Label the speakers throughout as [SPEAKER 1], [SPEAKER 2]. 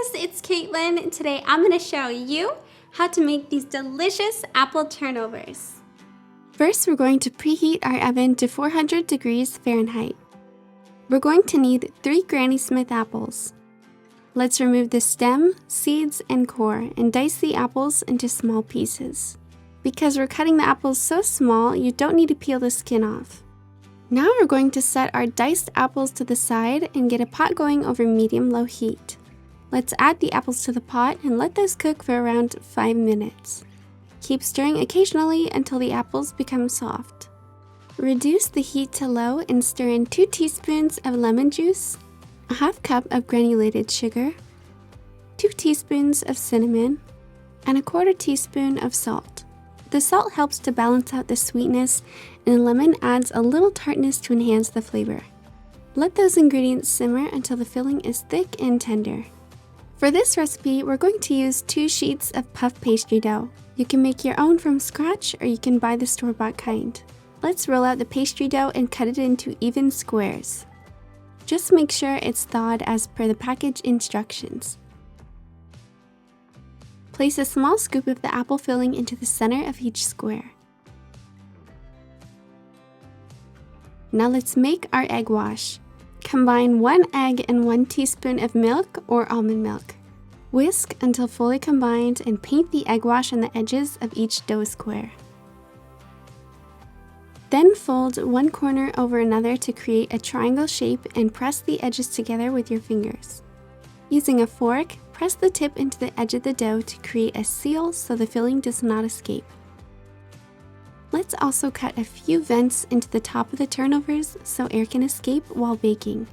[SPEAKER 1] guys, it's Caitlin. Today I'm going to show you how to make these delicious apple turnovers. First, we're going to preheat our oven to 400 degrees Fahrenheit. We're going to need 3 Granny Smith apples. Let's remove the stem, seeds, and core and dice the apples into small pieces. Because we're cutting the apples so small, you don't need to peel the skin off. Now we're going to set our diced apples to the side and get a pot going over medium-low heat. Let's add the apples to the pot and let those cook for around 5 minutes. Keep stirring occasionally until the apples become soft. Reduce the heat to low and stir in 2 teaspoons of lemon juice, a half cup of granulated sugar, 2 teaspoons of cinnamon, and a 1/4 teaspoon of salt. The salt helps to balance out the sweetness, and the lemon adds a little tartness to enhance the flavor. Let those ingredients simmer until the filling is thick and tender. For this recipe, we're going to use 2 sheets of puff pastry dough. You can make your own from scratch or you can buy the store-bought kind. Let's roll out the pastry dough and cut it into even squares. Just make sure it's thawed as per the package instructions. Place a small scoop of the apple filling into the center of each square. Now let's make our egg wash. Combine 1 egg and 1 teaspoon of milk or almond milk. Whisk until fully combined and paint the egg wash on the edges of each dough square. Then fold one corner over another to create a triangle shape and press the edges together with your fingers. Using a fork, press the tip into the edge of the dough to create a seal so the filling does not escape. Let's also cut a few vents into the top of the turnovers so air can escape while baking.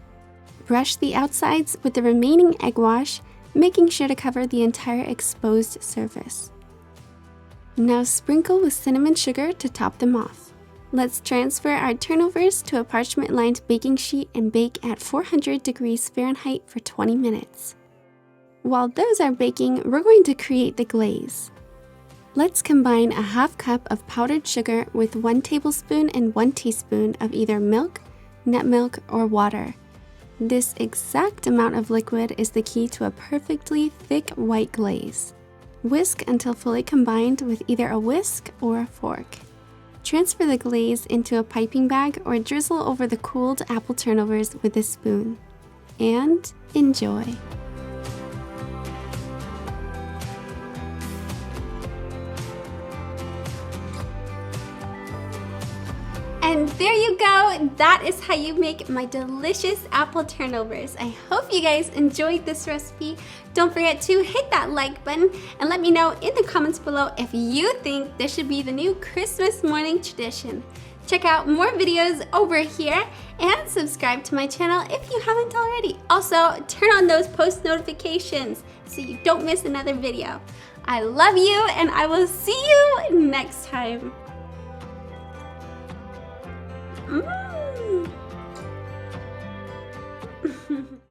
[SPEAKER 1] Brush the outsides with the remaining egg wash, making sure to cover the entire exposed surface. Now sprinkle with cinnamon sugar to top them off. Let's transfer our turnovers to a parchment-lined baking sheet and bake at 400 degrees Fahrenheit for 20 minutes. While those are baking, we're going to create the glaze. Let's combine a half cup of powdered sugar with 1 tablespoon and 1 teaspoon of either milk, nut milk, or water. This exact amount of liquid is the key to a perfectly thick white glaze. Whisk until fully combined with either a whisk or a fork. Transfer the glaze into a piping bag or drizzle over the cooled apple turnovers with a spoon. And enjoy! And there you go, that is how you make my delicious apple turnovers. I hope you guys enjoyed this recipe. Don't forget to hit that like button and let me know in the comments below if you think this should be the new Christmas morning tradition. Check out more videos over here and subscribe to my channel if you haven't already. Also, turn on those post notifications so you don't miss another video. I love you and I will see you next time.